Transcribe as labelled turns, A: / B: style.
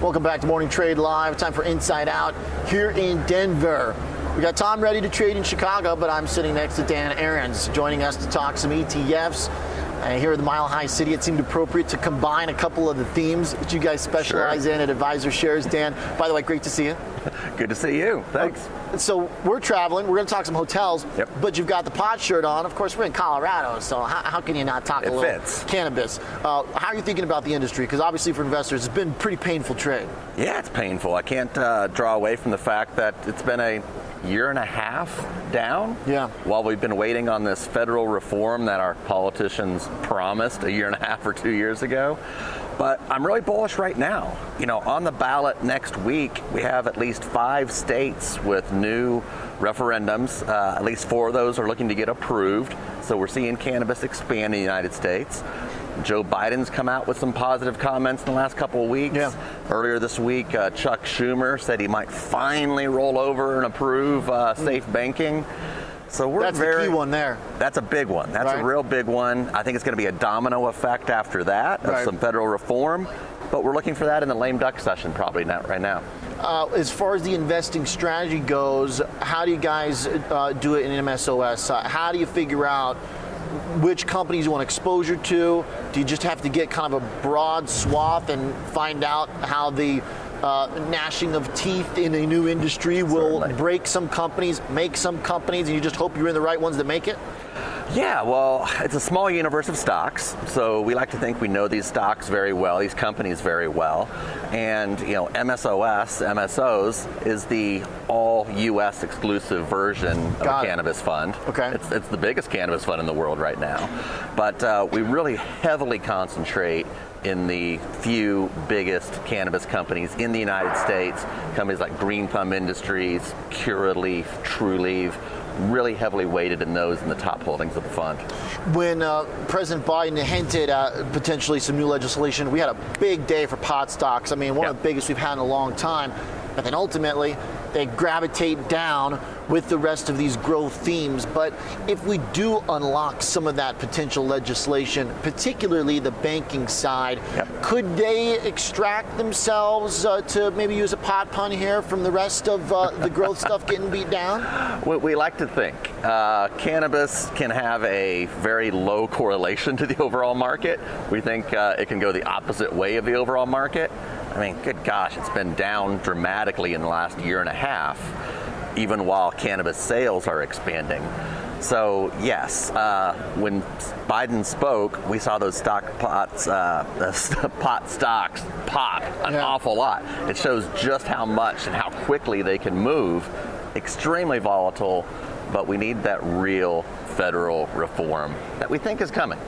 A: Welcome back to Morning Trade Live. Time for Inside Out here in Denver. We got Tom ready to trade in Chicago, but I'm sitting next to Dan Aherns, joining us to talk some ETFs. Here in the Mile High City, it seemed appropriate to combine a couple of the themes that you guys specialize in at AdvisorShares. Dan, by the way, great to see you.
B: Good to see you. Thanks.
A: So we're traveling. We're going to talk some hotels, but you've got the pod shirt on. Of course, we're in Colorado, so how can you not talk a little cannabis? How are you thinking about the industry? Because obviously for investors, it's been a pretty painful trade. Yeah,
B: it's painful. I can't draw away from the fact that it's been a year and a half down while we've been waiting on this federal reform that our politicians promised a year and a half or 2 years ago. But I'm really bullish right now. You know, on the ballot next week, we have at least 5 states with new referendums. At least 4 of those are looking to get approved. So we're seeing cannabis expand in the United States. Joe Biden's come out with some positive comments in the last couple of weeks. Earlier this week, Chuck Schumer said he might finally roll over and approve safe banking. So that's the key one there. That's a big one. That's a real big one. I think it's going to be a domino effect after that of some federal reform. But we're looking for that in the lame duck session probably not right now.
A: As far as the investing strategy goes, how do you guys do it in MSOS? How do you figure out which companies you want exposure to? Do you just have to get kind of a broad swath and find out how the gnashing of teeth in a new industry will break some companies, make some companies, and you just hope you're in the right ones that make it?
B: Yeah, well, it's a small universe of stocks, so we like to think we know these stocks very well, these companies very well. And, you know, MSOS is the all U.S. exclusive version of a cannabis fund. It's the biggest cannabis fund in the world right now. But we really heavily concentrate in the few biggest cannabis companies in the United States, companies like Green Thumb Industries, Curaleaf, Trulieve, really heavily weighted in those in the top holdings of the fund.
A: When President Biden hinted at potentially some new legislation, we had a big day for pot stocks. I mean, one of the biggest we've had in a long time. But then ultimately, they gravitate down with the rest of these growth themes. But if we do unlock some of that potential legislation, particularly the banking side, could they extract themselves, to maybe use a pot pun here, from the rest of the growth stuff getting beat down?
B: We like to think cannabis can have a very low correlation to the overall market. We think it can go the opposite way of the overall market. I mean, good gosh, it's been down dramatically in the last year and a half, even while cannabis sales are expanding. So yes, when Biden spoke, we saw those pot stocks pop an awful lot. It shows just how much and how quickly they can move. Extremely volatile, but we need that real federal reform that we think is coming.